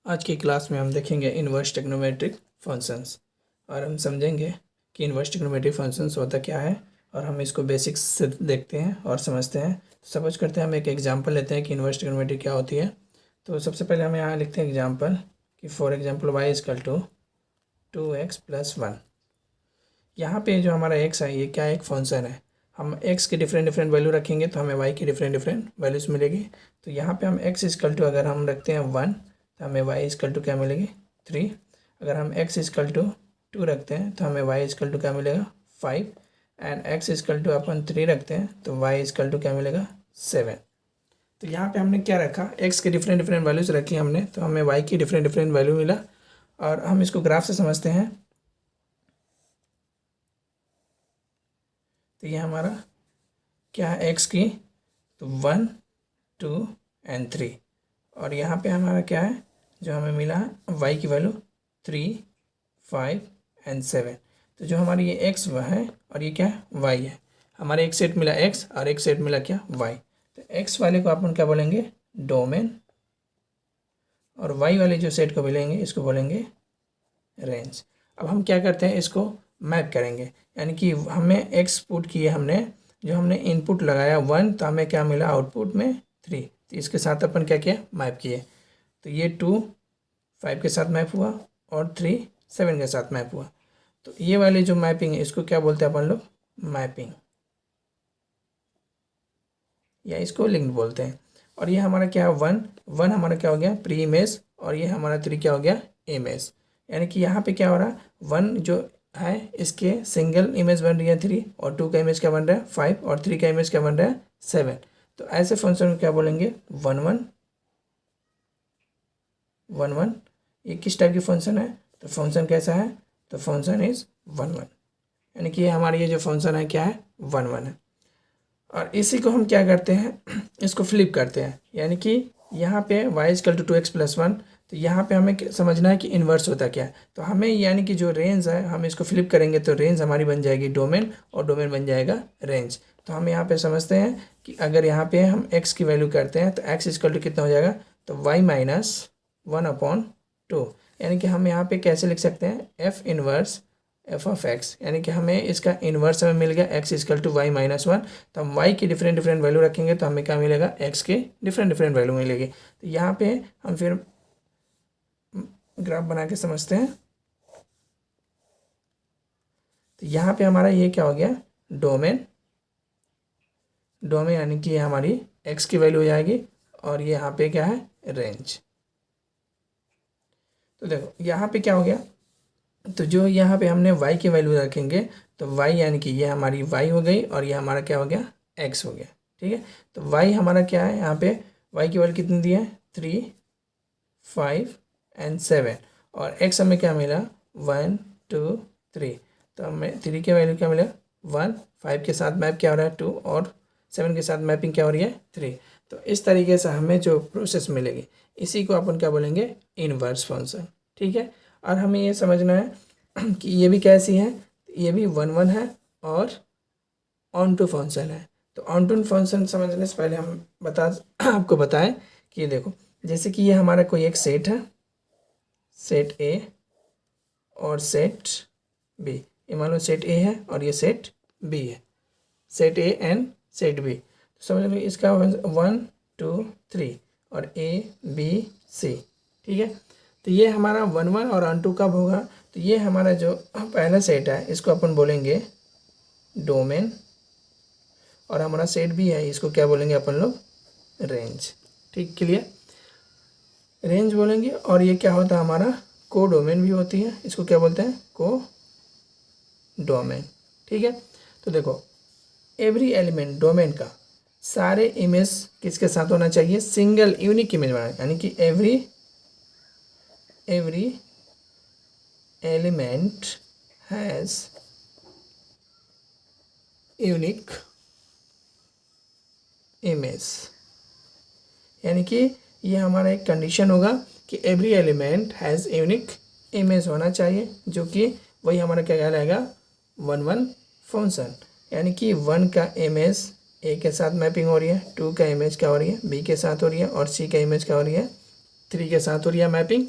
आज की क्लास में हम देखेंगे इन्वर्स ट्रिग्नोमेट्रिक फंक्शंस और हम समझेंगे कि इन्वर्स ट्रिग्नोमेट्रिक फंक्शंस होता क्या है और हम इसको बेसिक्स से देखते हैं और समझते हैं। तो सपोज करते हैं हम एक एग्जांपल लेते हैं कि इन्वर्स ट्रिग्नोमेट्री क्या होती है। तो सबसे पहले हम यहाँ लिखते हैं एग्जांपल कि for example y is equal to 2x + 1। यहाँ पे जो हमारा x है ये क्या एक फंक्शन है। हम x की डिफरेंट डिफरेंट वैल्यू रखेंगे तो हमें y की डिफरेंट डिफरेंट वैल्यूज़ मिलेगी। तो यहाँ पे हम x इजकल टू अगर हम रखते हैं 1 तो हमें y इजकल टू क्या मिलेगी 3। अगर हम x इजकल टू 2 रखते हैं तो हमें y इजकल टू क्या मिलेगा 5 एंड x इजकल टू अपन 3 रखते हैं तो y इजकल टू क्या मिलेगा 7। तो यहाँ पे हमने क्या रखा x की डिफरेंट डिफरेंट वैल्यूज़ रखी हमने तो हमें y की डिफरेंट डिफरेंट वैल्यू मिला। और हम इसको ग्राफ से समझते हैं। तो ये हमारा क्या है x की तो 1 2 एंड 3 और यहाँ पे हमारा क्या है जो हमें मिला है y की वैल्यू 3 5 एंड 7। तो जो हमारी ये x वह है और ये क्या है y है। हमारे एक सेट मिला x और एक सेट मिला क्या y। तो x वाले को अपन क्या बोलेंगे डोमेन और y वाले जो सेट को मिलेंगे इसको बोलेंगे रेंज। अब हम क्या करते हैं इसको मैप करेंगे यानी कि हमें x पुट किए हमने जो हमने इनपुट लगाया 1 तो हमें क्या मिला आउटपुट में 3। तो इसके साथ अपन क्या किया मैप किए। तो ये 2 5 के साथ मैप हुआ और 3 7 के साथ मैप हुआ। तो ये वाली जो मैपिंग है इसको क्या बोलते हैं अपन लोग मैपिंग या इसको लिंक बोलते हैं। और ये हमारा क्या है 1 हमारा क्या हो गया प्री इमेज और ये हमारा 3 क्या हो गया इमेज। यानी कि यहाँ पे क्या हो रहा है 1 जो है इसके सिंगल इमेज बन रही है 3 और 2 का इमेज क्या बन रहा है 5 और 3 का इमेज क्या बन रहा है 7। तो ऐसे फंक्शन को क्या बोलेंगे 1 1 1। ये किस टाइप की फंक्शन है तो फंक्शन कैसा है तो फंक्शन इज 1 1 यानी कि हमारी ये जो फंक्शन है क्या है 1 1 है। और इसी को हम क्या करते हैं इसको फ्लिप करते हैं यानी कि यहाँ पे y इजकल टू 2x + 1। तो यहाँ पे हमें समझना है कि इन्वर्स होता क्या है। तो हमें यानी कि जो रेंज है हम इसको फ्लिप करेंगे तो रेंज हमारी बन जाएगी डोमेन और डोमेन बन जाएगा रेंज। तो हम यहाँ पे समझते हैं कि अगर यहाँ पे हम x की वैल्यू करते हैं तो x इजकल टू कितना हो जाएगा तो y - 1/2। यानी कि हम यहाँ पे कैसे लिख सकते हैं f inverse f of x यानी कि हमें इसका इन्वर्स हमें मिल गया x इजकल टू y - 1। तो हम y की डिफरेंट डिफरेंट वैल्यू रखेंगे तो हमें क्या मिलेगा x के डिफरेंट डिफरेंट वैल्यू मिलेगी। तो यहाँ पे हम फिर ग्राफ बना के समझते हैं। तो यहाँ पे हमारा ये क्या हो गया डोमेन यानी कि हमारी x की वैल्यू हो जाएगी और ये यहाँ पे क्या है रेंज। तो देखो यहाँ पे क्या हो गया तो जो यहाँ पे हमने y की वैल्यू रखेंगे तो y यानी कि ये हमारी y हो गई और ये हमारा क्या हो गया x हो गया। ठीक है तो y हमारा क्या है यहाँ पे y की वैल्यू कितनी दी है 3 5 एंड 7 और x हमें क्या मिला 1 2 3। तो हमें 3 की वैल्यू क्या मिला 1 5 के साथ मैप क्या हो रहा है 2 और 7 के साथ मैपिंग क्या हो रही है 3। तो इस तरीके से हमें जो प्रोसेस मिलेगी इसी को अपन क्या बोलेंगे इनवर्स फंक्शन। ठीक है और हमें ये समझना है कि ये भी कैसी है ये भी 1 1 है और ऑन टू फंक्शन है। तो ऑन टू फंक्शन समझने से पहले हम आपको बताएं कि ये देखो जैसे कि ये हमारा कोई एक सेट है सेट ए और सेट बी। ये मान लो सेट ए है और ये सेट बी है set A and set B. तो समझ लो इसका 1 2 3 और ए बी सी। ठीक है तो ये हमारा 1 1 और ऑन टू कब होगा तो ये हमारा जो पहला सेट है इसको अपन बोलेंगे डोमेन और हमारा सेट भी है इसको क्या बोलेंगे अपन लोग रेंज। ठीक क्लियर रेंज बोलेंगे। और ये क्या होता है हमारा को डोमेन भी होती है इसको क्या बोलते हैं को डोमेन। ठीक है तो देखो एवरी एलिमेंट डोमेन का सारे इमेज किसके साथ होना चाहिए सिंगल यूनिक इमेज बनाना यानी कि every element has unique image. यानी कि ये हमारा एक कंडीशन होगा कि every element has unique image होना चाहिए जो कि वही हमारा क्या कहलाएगा 1 1 फंक्शन। यानी कि 1 का इमेज ए के साथ मैपिंग हो रही है 2 का इमेज क्या हो रही है बी के साथ हो रही है और सी का इमेज क्या हो रही है 3 के साथ हो रही है मैपिंग।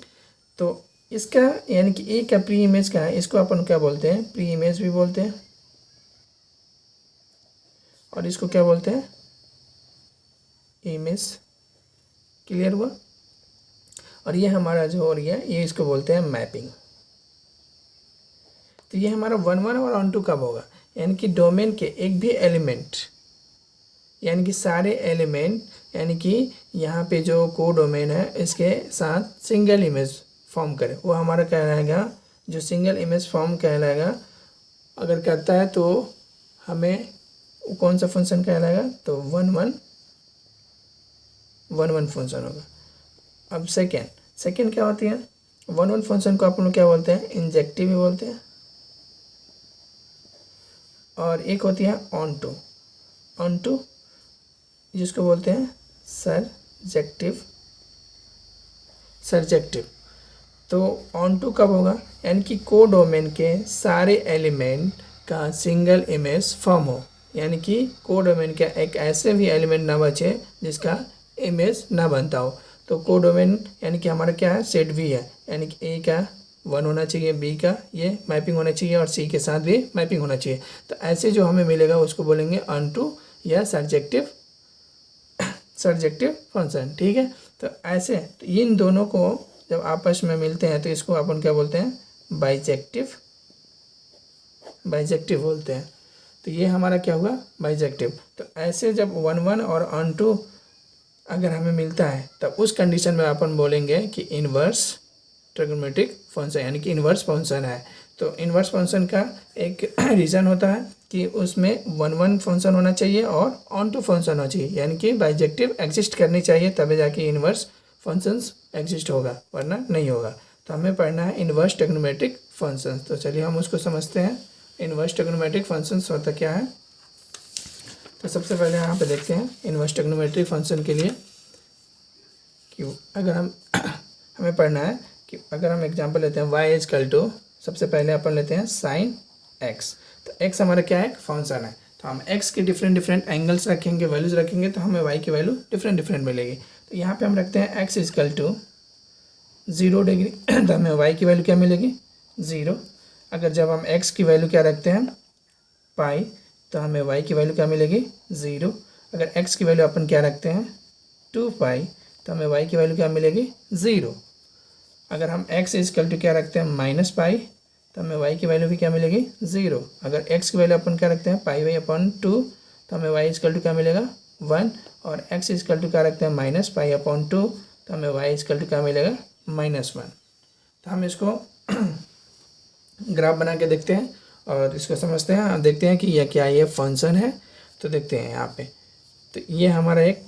तो इसका यानी कि ए का प्री इमेज का है, इसको अपन क्या बोलते हैं, प्री इमेज भी बोलते हैं, और इसको क्या बोलते हैं, इमेज। क्लियर हुआ। और ये हमारा जो हो रही है ये इसको बोलते हैं मैपिंग। तो ये हमारा 1 1 और ऑन टू कब होगा, यानी कि डोमेन के एक भी एलिमेंट, यानी कि सारे एलिमेंट, यानी कि यहाँ पे जो को डोमेन है इसके साथ सिंगल इमेज फॉर्म करे, वो हमारा कहलाएगा, जो सिंगल इमेज फॉर्म कहलाएगा। अगर करता है तो हमें वो कौन सा फंक्शन कहलाएगा, तो 1 1 1 1 फंक्शन होगा। अब सेकेंड क्या होती है, 1 1 फंक्शन को आप लोग क्या बोलते हैं, इंजेक्टिव भी बोलते हैं। और एक होती है ऑन टू जिसको बोलते हैं सर्जेक्टिव। तो ऑन टू कब होगा, यानी कि को डोमेन के सारे एलिमेंट का सिंगल इमेज फॉर्म हो, यानी कि को डोमेन का एक ऐसे भी एलिमेंट ना बचे जिसका इमेज ना बनता हो। तो को डोमेन यानी कि हमारा क्या है, सेट वी है, यानी कि ए का 1 होना चाहिए, बी का ये मैपिंग होना चाहिए, और सी के साथ भी मैपिंग होना चाहिए। तो ऐसे जो हमें मिलेगा उसको बोलेंगे ऑन टू या सर्जेक्टिव फंक्शन। ठीक है। तो ऐसे तो इन दोनों को जब आपस में मिलते हैं तो इसको अपन क्या बोलते हैं, बाइजेक्टिव बोलते हैं। तो ये हमारा क्या हुआ, बाइजेक्टिव। तो ऐसे जब 1 1 और ऑन टू अगर हमें मिलता है तब उस कंडीशन में अपन बोलेंगे कि इन्वर्स ट्रिग्नोमेट्रिक फंक्शन, यानी कि इन्वर्स फंक्शन है। तो इन्वर्स फंक्शन का एक रीज़न होता है कि उसमें 1 1 फंक्शन होना चाहिए और ऑन टू फंक्शन होना चाहिए, यानी कि बाइजेक्टिव एग्जिस्ट करनी चाहिए तभी जाके इन्वर्स फंक्शंस एग्जिस्ट होगा, वरना नहीं होगा। तो हमें पढ़ना है इन्वर्स ट्रिग्नोमेट्रिक फंक्शंस। तो चलिए हम उसको समझते हैं। इन्वर्स ट्रिग्नोमेट्रिक फंक्शंस होता क्या है। तो सबसे पहले यहाँ पे देखते हैं इन्वर्स ट्रिग्नोमेट्रिक फंक्शन के लिए कि अगर हम हमें पढ़ना है कि अगर हम एग्जांपल लेते हैं y इजकल टू, सबसे पहले अपन लेते हैं साइन x। तो x हमारा क्या है, फंक्शन है। तो हम x के डिफरेंट एंगल्स रखेंगे, वैल्यूज़ रखेंगे, तो हमें y की वैल्यू डिफरेंट मिलेगी। तो यहाँ पे हम रखते हैं x इजकल टू 0 डिग्री तो हमें y की वैल्यू क्या मिलेगी, 0। अगर जब हम x की वैल्यू क्या रखते हैं, पाई, तो हमें y की वैल्यू क्या मिलेगी, 0। अगर x की वैल्यू अपन क्या रखते हैं, 2 पाई, तो हमें y की वैल्यू क्या मिलेगी, 0। अगर हम x इजकल टू क्या रखते हैं, माइनस पाई, तो हमें y की वैल्यू भी क्या मिलेगी, 0। अगर x की वैल्यू अपन क्या रखते हैं, पाई बाई अपॉन 2, तो हमें y इजकल टू क्या मिलेगा, 1। और x इजकल टू क्या रखते हैं, माइनस पाई अपॉन 2, तो हमें y इजकल टू क्या मिलेगा, -1। तो हम इसको ग्राफ बना के देखते हैं और इसको समझते हैं, देखते हैं कि यह क्या ये फंक्शन है। तो देखते हैं यहाँ पे, तो ये हमारा एक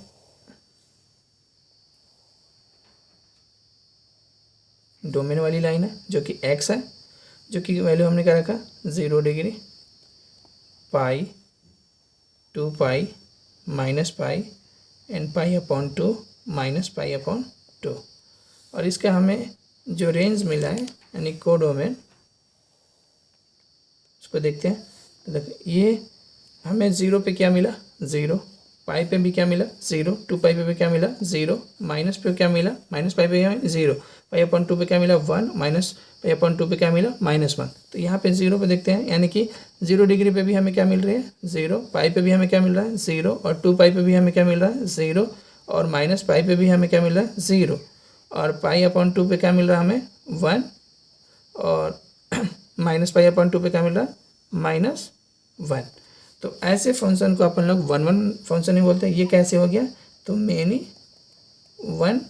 डोमेन वाली लाइन है जो कि x है, जो कि वैल्यू हमने क्या रखा, 0 degree, pi, 2 pi, minus pi and pi upon 2 minus pi upon 2। और इसका हमें जो रेंज मिला है यानी को डोमेन, उसको देखते हैं। तो देखो ये हमें 0 पे क्या मिला, 0, पाई पे भी क्या मिला, 0, 2 पाई पे भी क्या मिला, 0, माइनस पे क्या मिला, माइनस पाई पे क्या मिला, 0, पाई अपॉन 2 पे क्या मिला, 1, माइनस पाई अपॉन 2 पे क्या मिला, -1। तो यहाँ पे 0 पे देखते हैं, यानी कि 0 डिग्री पे भी हमें क्या मिल रही है, 0, पाई पे भी हमें क्या मिल रहा है, 0, और 2 पाई पे भी हमें क्या मिल रहा है, 0, और माइनस पाई पे भी हमें क्या मिल रहा है, 0, और पाई अपॉन 2 पे क्या मिल रहा है हमें, 1, और माइनस पाई अपॉन 2 पे क्या मिल रहा है, -1। तो ऐसे फंक्शन को अपन लोग 1 1 फंक्शन ही बोलते हैं। ये कैसे हो गया, तो मेनी वन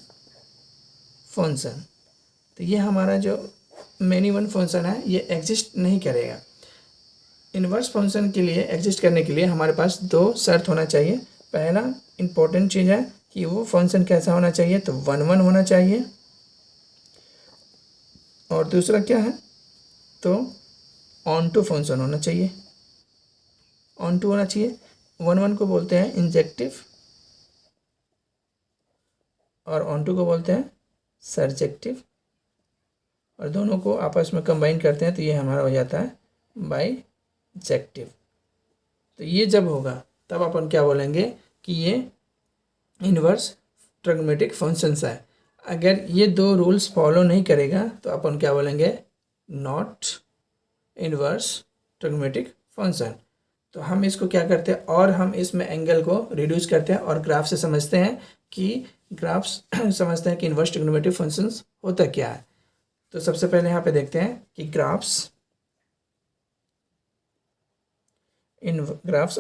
फंक्शन। तो ये हमारा जो मेनी वन फंक्शन है ये एग्जिस्ट नहीं करेगा। इन्वर्स फंक्शन के लिए एग्जिस्ट करने के लिए हमारे पास 2 शर्त होना चाहिए। पहला इम्पोर्टेंट चीज़ है कि वो फंक्शन कैसा होना चाहिए, तो 1 1 होना चाहिए। और दूसरा क्या है, तो ऑन टू फंक्शन होना चाहिए, ऑन टू होना चाहिए। 1 1 को बोलते हैं इंजेक्टिव और ऑन टू को बोलते हैं सर्जेक्टिव, और दोनों को आपस में कंबाइन करते हैं तो ये हमारा हो जाता है बाइजेक्टिव। तो ये जब होगा तब अपन क्या बोलेंगे कि ये इन्वर्स ट्रिग्नोमेट्रिक फंक्शंस है। अगर ये दो रूल्स फॉलो नहीं करेगा तो अपन क्या बोलेंगे, नॉट इनवर्स ट्रिग्नोमेट्रिक फंक्शन। तो हम इसको क्या करते हैं, और हम इसमें एंगल को रिड्यूस करते हैं और ग्राफ से समझते हैं कि ग्राफ्स समझते हैं कि इनवर्स ट्रिग्नोमेट्रिक फंक्शंस होता क्या है। तो सबसे पहले यहाँ पे देखते हैं कि graphs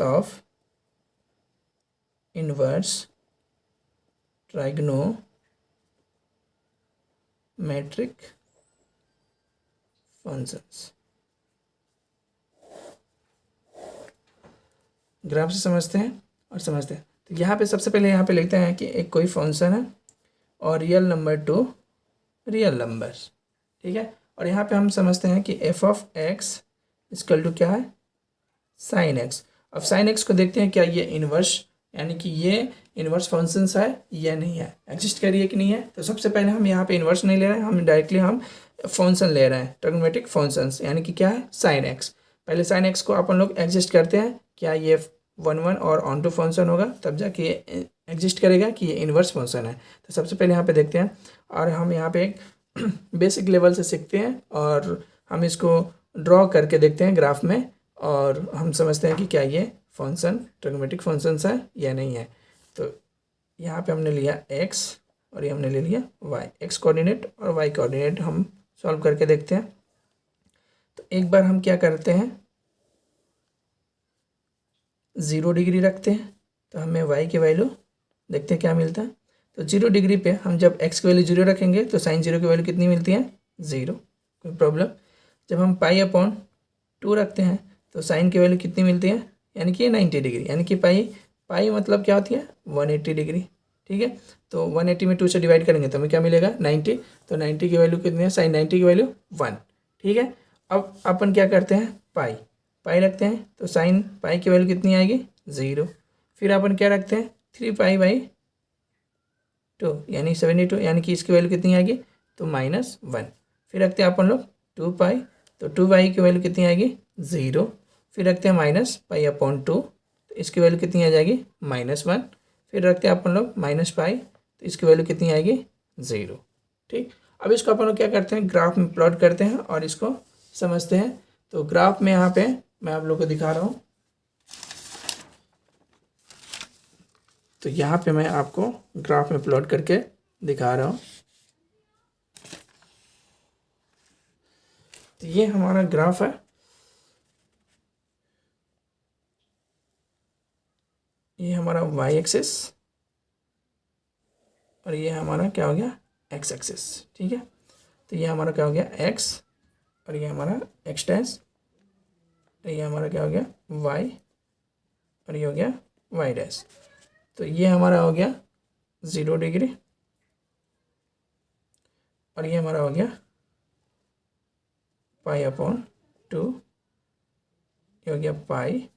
of inverse trigonometric functions, graph से समझते हैं और समझते हैं। तो यहाँ पे सबसे पहले यहाँ पे लिखते हैं कि एक कोई फंक्शन है और real number to real numbers, ठीक है। और यहाँ पे हम समझते हैं कि f of x equal to क्या है, साइन एक्स। अब साइन एक्स को देखते हैं क्या ये इनवर्स, यानी कि ये इनवर्स फंक्शंस है या नहीं है, एग्जिस्ट कर रही है कि नहीं है। तो सबसे पहले हम यहाँ पे इनवर्स नहीं ले रहे हैं, हम डायरेक्टली हम फंक्शन ले रहे हैं, ट्रिग्नोमेट्रिक फंक्शंस, यानी कि क्या है, साइन एक्स। पहले साइन एक्स को अपन लोग एग्जिस्ट करते हैं, क्या ये 1 और ऑन टू फंक्शन होगा तब जाके ये एग्जिस्ट करेगा कि ये इनवर्स फंक्शन है। तो सबसे पहले यहाँ पे देखते हैं और हम यहाँ पे बेसिक लेवल से सीखते हैं और हम इसको ड्रॉ करके देखते हैं ग्राफ में, और हम समझते हैं कि क्या ये फंक्शन ट्रिग्नोमेट्रिक फंक्शंस है या नहीं है। तो यहाँ पे हमने लिया x और ये हमने ले लिया y, x कोऑर्डिनेट और y कोऑर्डिनेट हम सॉल्व करके देखते हैं। तो एक बार हम क्या करते हैं, 0 डिग्री रखते हैं, तो हमें y की वैल्यू देखते हैं क्या मिलता है। तो 0 डिग्री पे हम जब x की वैल्यू 0 रखेंगे तो साइन 0 की वैल्यू कितनी मिलती है, 0, कोई प्रॉब्लम। जब हम पाई/2 रखते हैं तो साइन की वैल्यू कितनी मिलती है, यानी कि 90 डिग्री, यानी कि पाई मतलब क्या होती है, 180 डिग्री, ठीक है। तो 180 में 2 से डिवाइड करेंगे तो हमें क्या मिलेगा, 90। तो 90 की वैल्यू कितनी है, साइन 90 की वैल्यू 1, ठीक है। अब अपन क्या करते हैं, पाई रखते हैं, तो साइन पाई की वैल्यू कितनी आएगी, 0। फिर अपन क्या रखते हैं, 3π/2 यानी 72, यानी कि इसकी वैल्यू कितनी आएगी, तो -1। फिर रखते हैं अपन लोग 2π, तो 2π की वैल्यू कितनी आएगी, 0। फिर रखते हैं -π/2, तो इसकी वैल्यू कितनी आ जाएगी, -1। फिर रखते हैं अपन लोग -π, तो इसकी वैल्यू कितनी आएगी, 0, ठीक। अब इसको अपन लोग क्या करते हैं, ग्राफ में प्लॉट करते हैं और इसको समझते हैं। तो ग्राफ में यहाँ पे मैं आप लोग को दिखा रहा हूँ, तो यहाँ पे मैं आपको ग्राफ में प्लॉट करके दिखा रहा हूँ। तो ये हमारा ग्राफ है, ये हमारा y एक्सिस और ये हमारा क्या हो गया, x एक्सिस, ठीक है। तो ये हमारा क्या हो गया, x और ये हमारा x डैश, तो ये हमारा क्या हो गया, y और ये हो गया y डैश। तो ये हमारा हो गया 0 डिग्री और ये हमारा हो गया π/2, ये हो गया पाई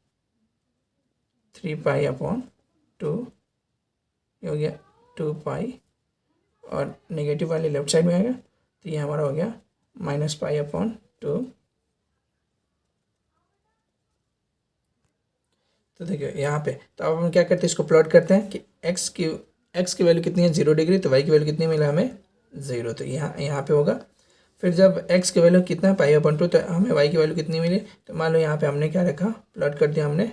3π/2, ये हो गया 2π और नेगेटिव वाले लेफ्ट साइड में आएगा, तो ये हमारा हो गया -π/2। तो देखिए यहाँ पे, तो अब हम क्या करते हैं, इसको प्लॉट करते हैं कि x की वैल्यू कितनी है, 0 डिग्री, तो y की वैल्यू कितनी मिला हमें, 0। तो यहाँ पे होगा। फिर जब x की वैल्यू कितना है, π/2, तो हमें y की वैल्यू कितनी मिली। तो मान लो यहाँ पे हमने क्या रखा, प्लॉट कर दिया हमने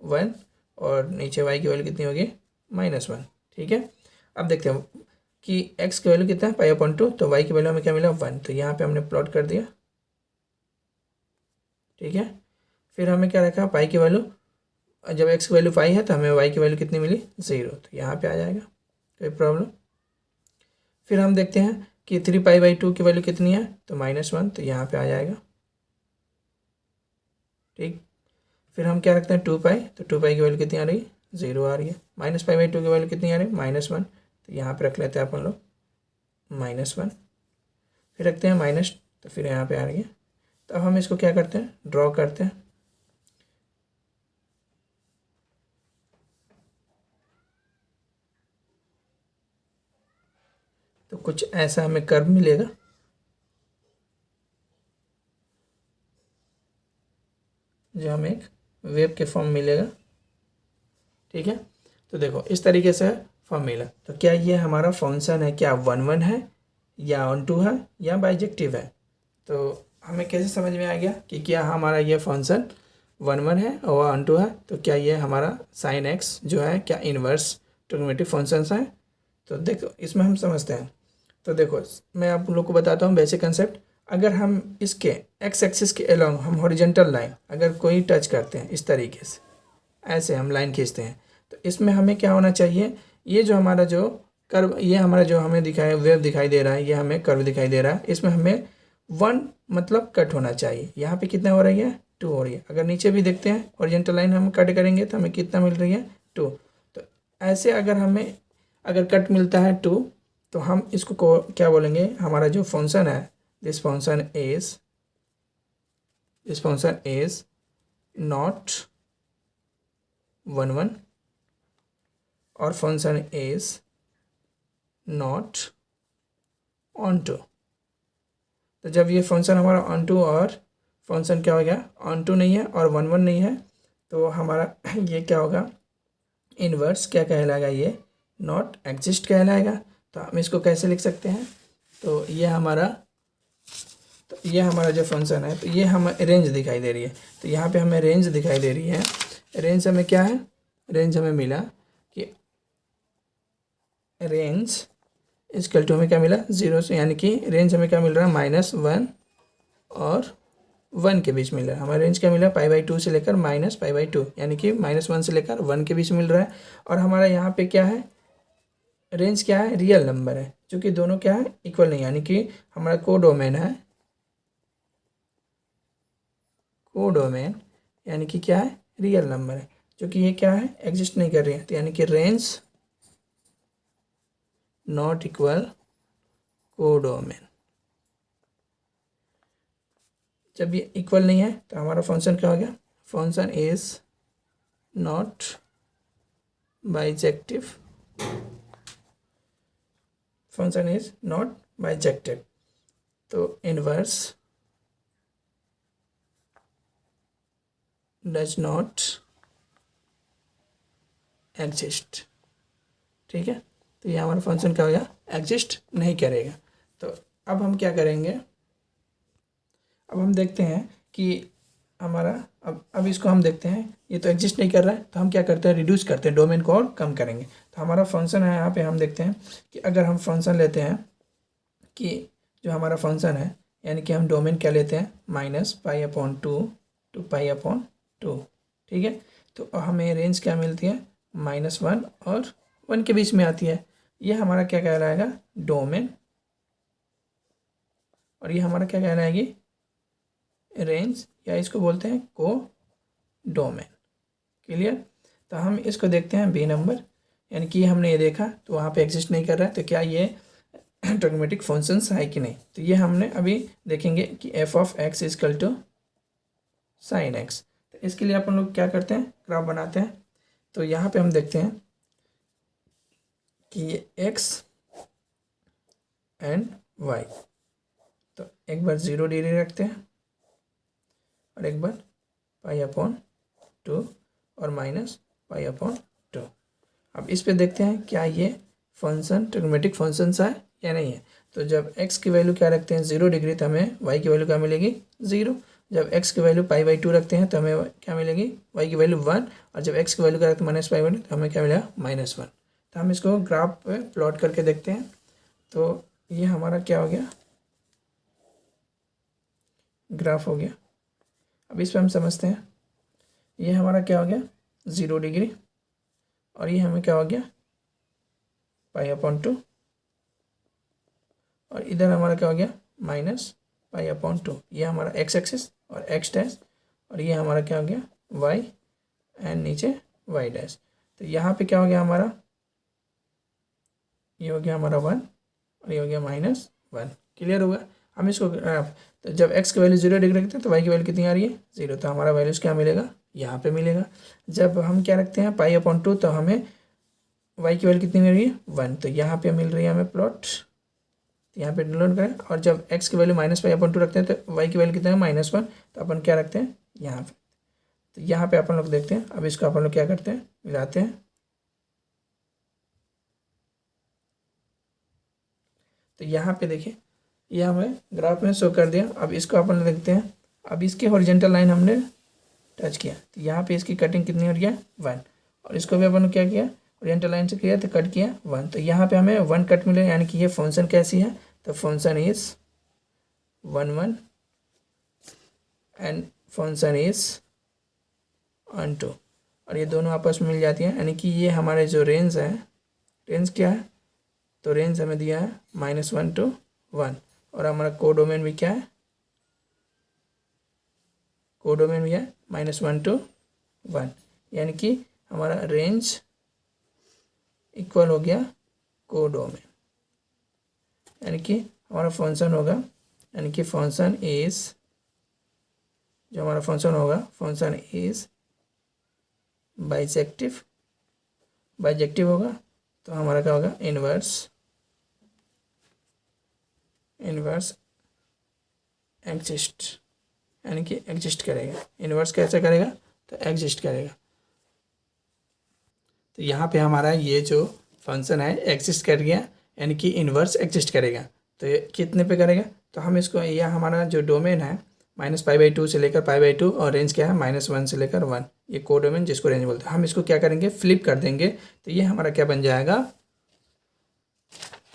1 और नीचे y की वैल्यू कितनी होगी, -1, ठीक है। अब देखते हैं कि x की वैल्यू कितना है, π/2, तो y की वैल्यू हमें क्या मिला, 1। तो यहाँ पे हमने प्लॉट कर दिया, ठीक है। फिर हमें क्या रखा, पाई की वैल्यू, जब x की वैल्यू 5 है तो हमें y की वैल्यू कितनी मिली, 0। तो यहाँ पे आ जाएगा, कोई प्रॉब्लम। फिर हम देखते हैं कि 3π/2 की वैल्यू कितनी है, तो -1, तो यहाँ पे आ जाएगा, ठीक। फिर हम क्या रखते हैं, 2π, तो 2π की वैल्यू कितनी आ रही है, 0 आ रही है। -π/2 की वैल्यू कितनी आ रही है, -1, तो यहाँ पे रख लेते हैं अपन लोग -1। फिर रखते हैं माइनस, तो फिर यहाँ पे आ रही है। तो अब हम इसको क्या करते हैं, ड्रॉ करते हैं। तो कुछ ऐसा हमें कर्व मिलेगा, जो हमें एक वेव के फॉर्म मिलेगा, ठीक है। तो देखो इस तरीके से फॉर्मूला। तो क्या ये हमारा फंक्शन है, क्या 1 1 है या ऑन टू है या बाइजेक्टिव है? तो हमें कैसे समझ में आ गया कि क्या हमारा ये फंक्शन 1 1 है और ऑन टू है? तो क्या ये हमारा साइन एक्स जो है क्या इन्वर्स ट्रिग्नोमेट्रिक फंक्शंस है? तो देखो इसमें हम समझते हैं। तो देखो मैं आप लोग को बताता हूँ बेसिक कंसेप्ट। अगर हम इसके एक्स एक्सिस के अलोंग हम हॉरिजॉन्टल लाइन अगर कोई टच करते हैं इस तरीके से, ऐसे हम लाइन खींचते हैं, तो इसमें हमें क्या होना चाहिए, ये जो हमारा जो कर्व, ये हमारा जो हमें दिखाया वेव दिखाई दे रहा है, ये हमें कर्व दिखाई दे रहा है, इसमें हमें 1 मतलब कट होना चाहिए। यहाँ पे कितना हो रही है, 2 हो रही है। अगर नीचे भी देखते हैं हॉरिजॉन्टल लाइन हम कट करेंगे तो हमें कितना मिल रही है, 2। तो ऐसे अगर हमें अगर कट मिलता है 2, तो हम इसको क्या बोलेंगे, हमारा जो फंक्शन है, दिस फंक्शन इज नॉट 1 1 और function is not onto. तो जब ये फंक्शन हमारा ऑन टू और फंक्शन क्या हो गया, ऑन टू नहीं है और 1 1 नहीं है, तो हमारा ये क्या होगा, इन्वर्स क्या कहलाएगा, ये नॉट एग्जिस्ट कहलाएगा। तो हम इसको कैसे लिख सकते हैं, तो ये हमारा जो फंक्शन है, तो ये हमें रेंज दिखाई दे रही है। तो यहाँ पे हमें रेंज दिखाई दे रही है। रेंज हमें क्या है, रेंज हमें मिला कि रेंज इक्वल टू हमें क्या मिला, 0 से, यानी कि रेंज हमें क्या मिल रहा है, -1 और 1 के बीच मिल रहा है। हमारा रेंज क्या मिला, π/2 से लेकर -π/2, यानी कि -1 से लेकर 1 के बीच मिल रहा है। और हमारा यहाँ पे क्या है, रेंज क्या है, रियल नंबर है, क्योंकि दोनों क्या है, इक्वल नहीं, यानी कि हमारा कोडोमेन है, कोडोमेन यानी कि क्या है, रियल नंबर है, जो कि ये क्या है, एग्जिस्ट नहीं कर रही है। तो यानी कि रेंज नॉट इक्वल कोडोमेन। जब ये इक्वल नहीं है तो हमारा फंक्शन क्या हो गया, function is not bijective, function is not bijective. तो इनवर्स डज नॉट एग्जिस्ट। ठीक है, तो ये हमारा फंक्शन क्या हो गया, एग्जिस्ट नहीं करेगा। तो अब हम क्या करेंगे, अब हम देखते हैं कि हमारा अब इसको हम देखते हैं, ये तो एग्जिस्ट नहीं कर रहा है, तो हम क्या करते हैं, रिड्यूस करते हैं, डोमेन को और कम करेंगे। तो हमारा फंक्शन है, यहाँ पे हम देखते हैं कि अगर हम फंक्शन लेते हैं कि जो हमारा फंक्शन है, यानी कि हम डोमेन क्या लेते हैं, -π/2 to π/2। ठीक है, तो हमें रेंज क्या मिलती है, -1 और 1 के बीच में आती है। ये हमारा क्या कहलाएगा, डोमेन, और ये हमारा क्या कहलाएगी, रेंज, या इसको बोलते हैं को डोमेन। क्लियर। तो हम इसको देखते हैं बी नंबर, यानी कि हमने ये देखा तो वहाँ पे एग्जिस्ट नहीं कर रहा है, तो क्या ये ट्रिग्नोमेट्रिक फंक्शंस है कि नहीं। तो ये हमने अभी देखेंगे कि f(x) equal to sine x. तो इसके लिए अपन लोग क्या करते हैं, ग्राफ बनाते हैं। तो यहाँ पे हम देखते हैं कि ये x एंड y, तो एक बार 0 डिग्री रखते हैं और एक बार π/2 और -π/2। अब इस पे देखते हैं क्या ये फंक्शन ट्रिग्नोमेट्रिक फंक्शंस है या नहीं है। तो जब x की वैल्यू क्या रखते हैं, 0 डिग्री, तो हमें y की वैल्यू क्या मिलेगी, 0। जब x की वैल्यू π/2 रखते हैं तो हमें क्या मिलेगी, y की वैल्यू 1। और जब x की वैल्यू क्या रखते हैं, -π/2, तो हमें क्या मिलेगा, -1। तो हम इसको ग्राफ पे प्लॉट करके देखते हैं। तो ये हमारा क्या हो गया, ग्राफ हो गया। अब इस पर हम समझते हैं, ये हमारा क्या हो गया, 0 डिग्री, और ये हमें क्या हो गया, π/2, और इधर हमारा क्या हो गया, -π/2। ये हमारा x एक्सिस और x डैश, और ये हमारा क्या हो गया, y, एंड नीचे y डैश। तो यहाँ पे क्या हो गया हमारा, ये हो गया हमारा 1 और ये हो गया -1। क्लियर होगा। हम इसको तो जब x की वैल्यू 0 डिग्री रखते हैं तो y की वैल्यू कितनी आ रही है, 0। तो हमारा वैल्यूज़ क्या मिलेगा, यहाँ पे मिलेगा। जब हम क्या रखते हैं π/2, तो हमें y की वैल्यू कितनी मिल रही है, 1। तो यहाँ पे मिल रही है हमें प्लॉट, यहाँ पे डाउनलोड करें। और जब x की वैल्यू -π/2 रखते हैं तो y की वैल्यू कितना है, -1। तो अपन क्या रखते हैं यहाँ पे, तो यहाँ पे अपन लोग देखते हैं। अब इसको अपन लोग क्या करते हैं, मिलाते हैं। तो यहाँ पे देखिए ये हमें ग्राफ में शो कर दिया। अब इसको अपन देखते हैं। अब इसके हॉरिजॉन्टल लाइन हमने टच किया तो यहाँ पे इसकी कटिंग कितनी हो रही है 1, और इसको भी अपन क्या किया हॉरिजॉन्टल लाइन से किया तो कट किया 1, तो यहाँ पे हमें 1 कट मिले, यानी कि ये फंक्शन कैसी है, तो function is 1 1 and function is 1 2, और ये दोनों आपस में मिल जाती हैं, यानी कि ये हमारे जो रेंज है, रेंज क्या है, तो रेंज हमें दिया है -1 to 1, और हमारा कोडोमेन भी क्या है, कोडोमेन भी है -1 to 1, यानी कि हमारा रेंज इक्वल हो गया कोडोमेन, यानी कि हमारा फंक्शन होगा, यानी कि फंक्शन इज, जो हमारा फंक्शन होगा फंक्शन इज बाइजेक्टिव, बाइजेक्टिव होगा तो हमारा क्या होगा इन्वर्स एग्जिस्ट, यानी कि एग्जिस्ट करेगा। इन्वर्स कैसे करेगा, तो एग्जिस्ट करेगा। तो यहाँ पे हमारा ये जो फंक्शन है एग्जिस्ट कर गया, यानी कि इन्वर्स एग्जिस्ट करेगा। तो ये कितने पे करेगा, तो हम इसको, यह हमारा जो डोमेन है -π/2 से लेकर π/2, और रेंज क्या है -1 से लेकर 1, ये कोडोमेन जिसको रेंज बोलते हैं। हम इसको क्या करेंगे फ्लिप कर देंगे, तो ये हमारा क्या बन जाएगा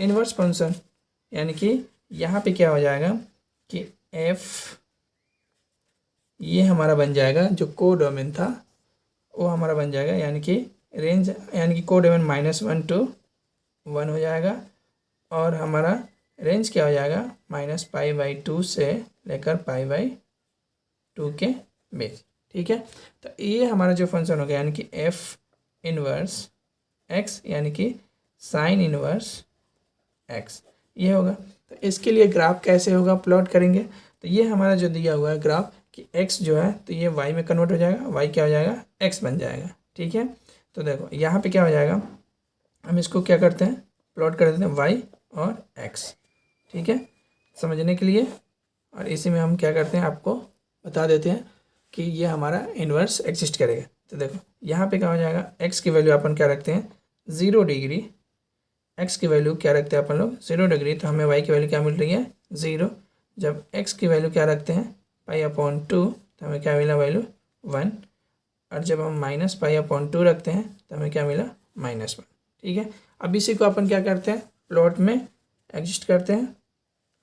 इन्वर्स फंक्शन, यानी कि यहाँ पे क्या हो जाएगा कि f ये हमारा बन जाएगा, जो कोडोमेन था वो हमारा बन जाएगा, यानी कि रेंज, यानी कि कोडोमेन -1 to 1 हो जाएगा, और हमारा रेंज क्या हो जाएगा -π/2 से लेकर π/2 के बीच। ठीक है, तो ये हमारा जो फंक्शन हो गया, यानी कि f इनवर्स x, यानी कि साइन इनवर्स x ये होगा। तो इसके लिए ग्राफ कैसे होगा, प्लॉट करेंगे। तो ये हमारा जो दिया हुआ है ग्राफ कि x जो है तो ये y में कन्वर्ट हो जाएगा, y क्या हो जाएगा x बन जाएगा। ठीक है, तो देखो यहाँ पे क्या हो जाएगा, हम इसको क्या करते हैं प्लॉट कर देते हैं y और x। ठीक है, समझने के लिए, और इसी में हम क्या करते हैं आपको बता देते हैं कि ये हमारा इन्वर्स एग्जिस्ट करेगा। तो देखो यहाँ पे क्या हो जाएगा, x की वैल्यू अपन क्या रखते हैं 0 डिग्री, x की वैल्यू क्या रखते हैं अपन लोग 0 डिग्री, तो हमें y की वैल्यू क्या मिल रही है 0। जब x की वैल्यू क्या रखते हैं π/2, तो हमें क्या मिला वैल्यू 1, और जब हम -π/2 रखते हैं तो हमें क्या मिला -1। ठीक है, अब इसी को अपन क्या करते हैं प्लॉट में एग्जिस्ट करते हैं,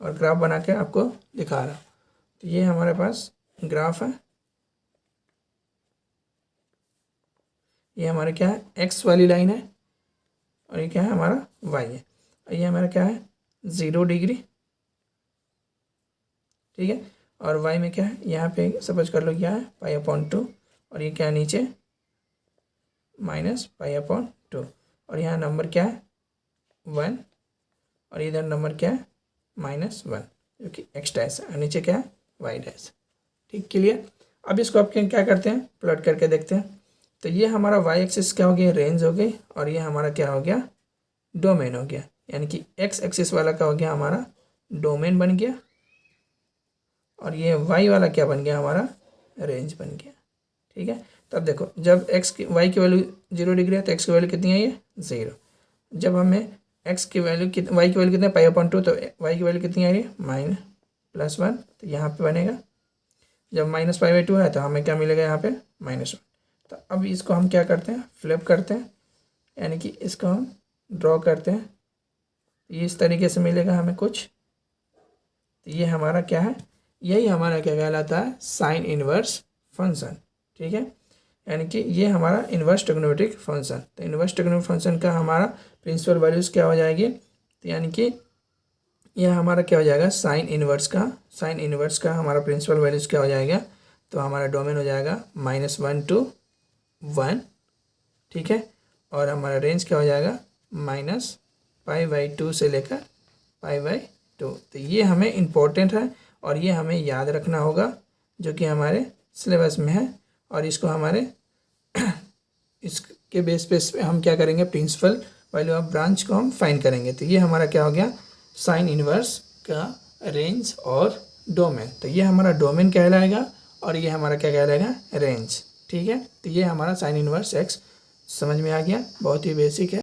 और ग्राफ बना के आपको दिखा रहा हूँ। तो ये हमारे पास ग्राफ है, ये हमारा क्या है x वाली लाइन है, और ये क्या है हमारा y है, और ये हमारा क्या है 0 डिग्री। ठीक है, और y में क्या है, यहाँ पे सपोज कर लो क्या है π/2, और ये क्या है नीचे -π/2, और यहाँ नंबर क्या है 1, और इधर नंबर क्या है -1, जो कि x डैश है, और नीचे क्या है y डैश। ठीक, क्लियर। अब इसको आप क्या करते हैं प्लॉट करके देखते हैं। तो ये हमारा y एक्सिस क्या हो गया रेंज हो गई, और ये हमारा क्या हो गया डोमेन हो गया, यानी कि x एक्सिस वाला क्या हो गया हमारा डोमेन बन गया, और ये y वाला क्या बन गया हमारा रेंज बन गया। ठीक है, तब देखो जब y की वैल्यू 0 डिग्री है तो x की वैल्यू कितनी है ये 0। जब हमें x की वैल्यू y की वैल्यू कितनी है π/2, तो y की वैल्यू कितनी आ रही है -1, तो यहाँ पे बनेगा। जब -π/2 है तो हमें क्या मिलेगा यहाँ पे -1। तो अब इसको हम क्या करते हैं फ्लिप करते हैं, यानी कि इसको हम ड्रॉ करते हैं, ये इस तरीके से मिलेगा हमें कुछ। तो ये हमारा क्या है, यही हमारा क्या कहलाता है साइन इनवर्स फंक्शन। ठीक है, यानी कि ये हमारा इन्वर्स ट्रिग्नोमेट्रिक फंक्शन। तो इन्वर्स ट्रिग्नोमेट्रिक फंक्शन का हमारा प्रिंसिपल वैल्यूज़ क्या हो जाएगी, तो यानी कि यह हमारा क्या हो जाएगा साइन इनवर्स का हमारा प्रिंसिपल वैल्यूज़ क्या हो जाएगा, तो हमारा डोमेन हो जाएगा -1 to 1। ठीक है, और हमारा रेंज क्या हो जाएगा -π/2 से लेकर π/2। तो ये हमें इम्पोर्टेंट है, और ये हमें याद रखना होगा, जो कि हमारे सिलेबस में है, और इसको हमारे इसके बेस पे हम क्या करेंगे प्रिंसिपल वैल्यू ऑफ ब्रांच को हम फाइंड करेंगे। तो ये हमारा क्या हो गया साइन इनवर्स का रेंज और डोमेन। तो ये हमारा डोमेन कहलाएगा, और ये हमारा क्या कहलाएगा रेंज। ठीक है, तो ये हमारा साइन इनवर्स x समझ में आ गया, बहुत ही बेसिक है।